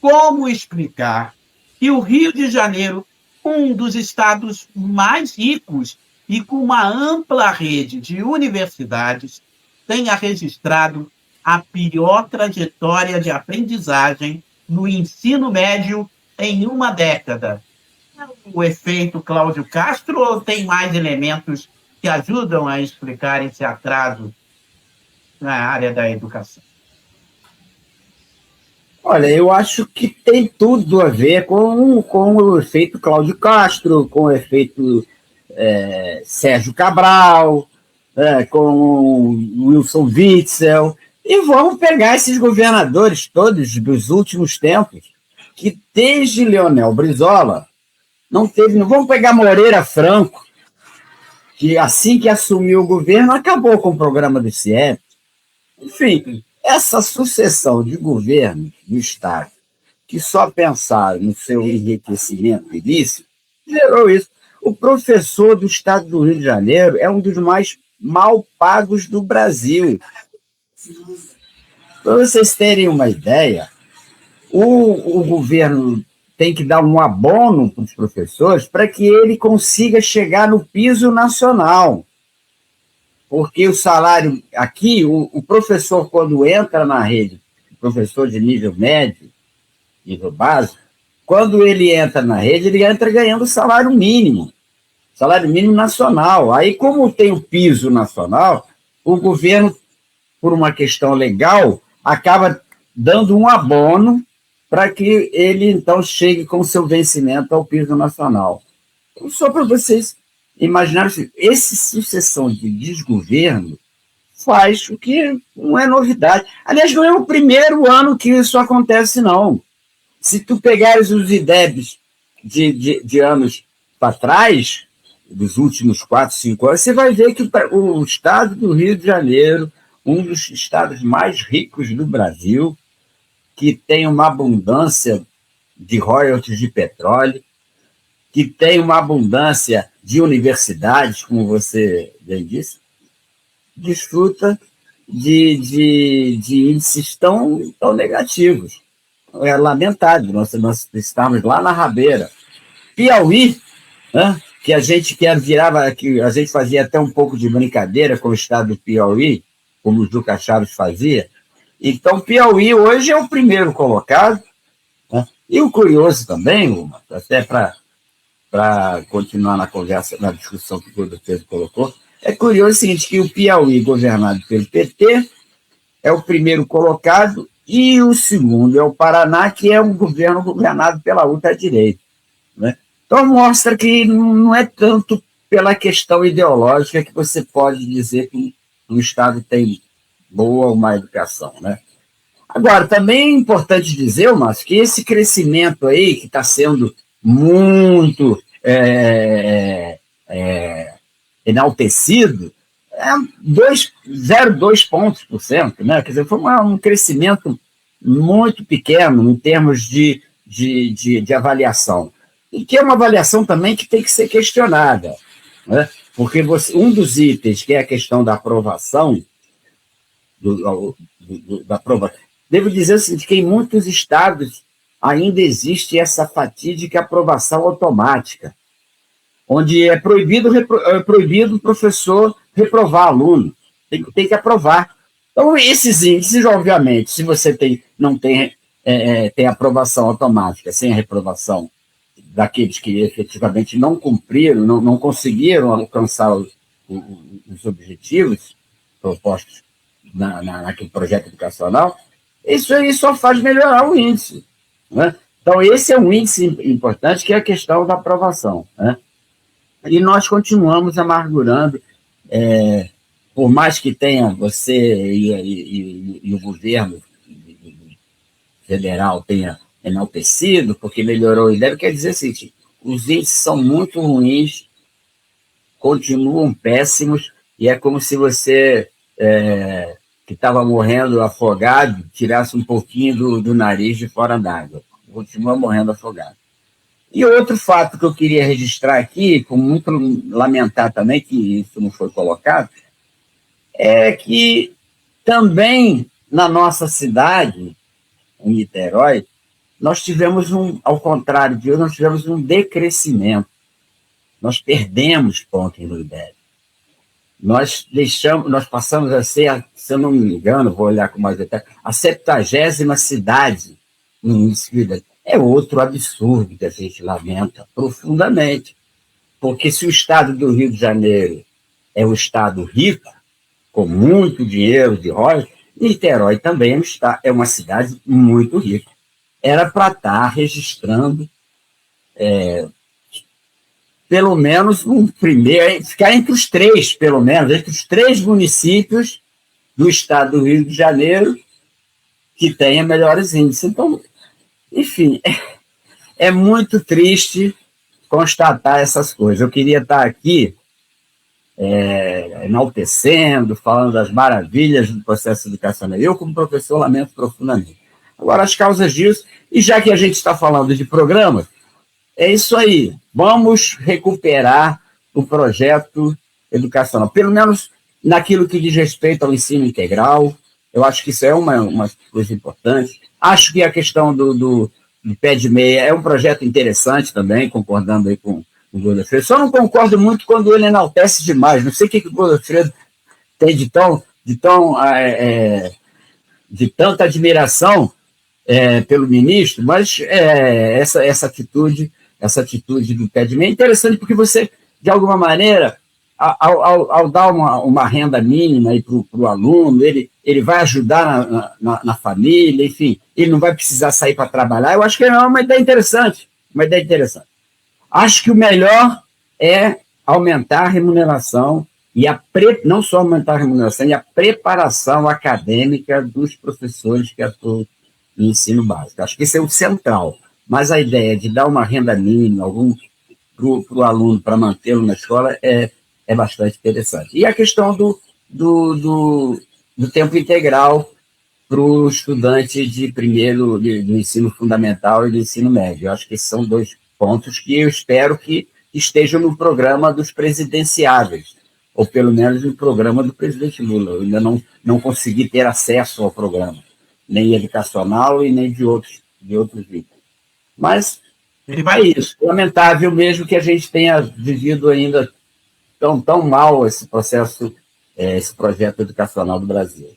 como explicar que o Rio de Janeiro, um dos estados mais ricos e com uma ampla rede de universidades, tenha registrado a pior trajetória de aprendizagem no ensino médio em uma década? O efeito Cláudio Castro ou tem mais elementos que ajudam a explicar esse atraso na área da educação? Olha, eu acho que tem tudo a ver com o efeito Cláudio Castro, com o efeito Sérgio Cabral, com Wilson Witzel, e vamos pegar esses governadores todos dos últimos tempos, que desde Leonel Brizola não teve. Não vamos pegar Moreira Franco, que assim que assumiu o governo acabou com o programa do CIEP. Enfim, essa sucessão de governos do Estado que só pensaram no seu enriquecimento ilícito gerou isso. O professor do Estado do Rio de Janeiro é um dos mais mal pagos do Brasil. Para vocês terem uma ideia, o governo tem que dar um abono para os professores para que ele consiga chegar no piso nacional. Porque o salário aqui, o professor, quando entra na rede, o professor de nível médio, nível básico, quando ele entra na rede, ele entra ganhando salário mínimo nacional. Aí, como tem o piso nacional, o governo, por uma questão legal, acaba dando um abono para que ele, então, chegue com seu vencimento ao piso nacional. Então, só para vocês imaginarem, essa sucessão de desgoverno faz o que não é novidade. Aliás, não é o primeiro ano que isso acontece, não. Se tu pegares os IDEBs de anos para trás, dos últimos 4, 5 anos, você vai ver que o estado do Rio de Janeiro, um dos estados mais ricos do Brasil, que tem uma abundância de royalties de petróleo, que tem uma abundância de universidades, como você bem disse, desfruta de índices tão negativos. É lamentável, nós estamos lá na rabeira. Piauí, né, que a gente que a gente fazia até um pouco de brincadeira com o estado do Piauí, como o Juca Chaves fazia. Então, Piauí hoje é o primeiro colocado, né? E o curioso também, até para continuar na conversa, na discussão que o Pedro colocou, é curioso o seguinte, que o Piauí, governado pelo PT, é o primeiro colocado, e o segundo é o Paraná, que é um governo governado pela ultradireita, né? Então, mostra que não é tanto pela questão ideológica que você pode dizer que um Estado tem boa ou má educação, né? Agora, também é importante dizer, Márcio, que esse crescimento aí, que está sendo muito enaltecido, é 0,2 pontos por cento, né? Quer dizer, foi um crescimento muito pequeno em termos de avaliação. E que é uma avaliação também que tem que ser questionada, né? Porque um dos itens, que é a questão da aprovação, da aprovação, devo dizer o seguinte, que em muitos estados ainda existe essa fatídica aprovação automática, onde é proibido o professor reprovar aluno, tem que aprovar. Então, esses índices, obviamente, se você não tem aprovação automática, sem a reprovação daqueles que efetivamente não cumpriram, não conseguiram alcançar os objetivos propostos naquele projeto educacional, isso aí só faz melhorar o índice, né? Então, esse é um índice importante, que é a questão da aprovação, né? E nós continuamos amargurando, por mais que tenha você e o governo federal tenha enaltecido, porque melhorou e deve, quer dizer assim, os índices são muito ruins, continuam péssimos, e é como se você, que estava morrendo afogado, tirasse um pouquinho do nariz de fora d'água. Continua morrendo afogado. E outro fato que eu queria registrar aqui, com muito lamentar também que isso não foi colocado, é que também na nossa cidade, em Niterói, nós tivemos ao contrário de hoje, nós tivemos um decrescimento. Nós perdemos ponto em Luiz. Nós passamos a ser, se eu não me engano, vou olhar com mais detalhe, a 70ª cidade no município. É outro absurdo que a gente lamenta profundamente. Porque se o estado do Rio de Janeiro é um estado rico, com muito dinheiro de royalties, Niterói também é uma cidade muito rica. Era para estar registrando pelo menos um primeiro, ficar entre os três, pelo menos, entre os 3 municípios do estado do Rio de Janeiro que tenha melhores índices. Então, enfim, é muito triste constatar essas coisas. Eu queria estar aqui enaltecendo, falando das maravilhas do processo educacional. Eu, como professor, lamento profundamente. Agora, as causas disso, e já que a gente está falando de programa, é isso aí. Vamos recuperar o projeto educacional, pelo menos naquilo que diz respeito ao ensino integral. Eu acho que isso é uma coisa importante. Acho que a questão do pé de meia é um projeto interessante também, concordando aí com o Godofredo. Só não concordo muito quando ele enaltece demais. Não sei o que o Godofredo tem de tanta admiração pelo ministro, mas essa atitude do pé de meia é interessante porque você, de alguma maneira, ao dar uma renda mínima para o aluno, ele vai ajudar na família, enfim, ele não vai precisar sair para trabalhar. Eu acho que é uma ideia interessante, Acho que o melhor é aumentar a remuneração, não só aumentar a remuneração, e a preparação acadêmica dos professores que atuam no ensino básico. Acho que isso é o central. Mas a ideia de dar uma renda mínima para o aluno, para mantê-lo na escola, é bastante interessante. E a questão do tempo integral para o estudante do ensino fundamental e do ensino médio. Eu acho que esses são 2 pontos que eu espero que estejam no programa dos presidenciáveis, ou pelo menos no programa do presidente Lula. Eu ainda não consegui ter acesso ao programa, nem educacional e nem de outros itens. Mas é isso. Lamentável mesmo que a gente tenha vivido ainda tão mal esse projeto educacional do Brasil.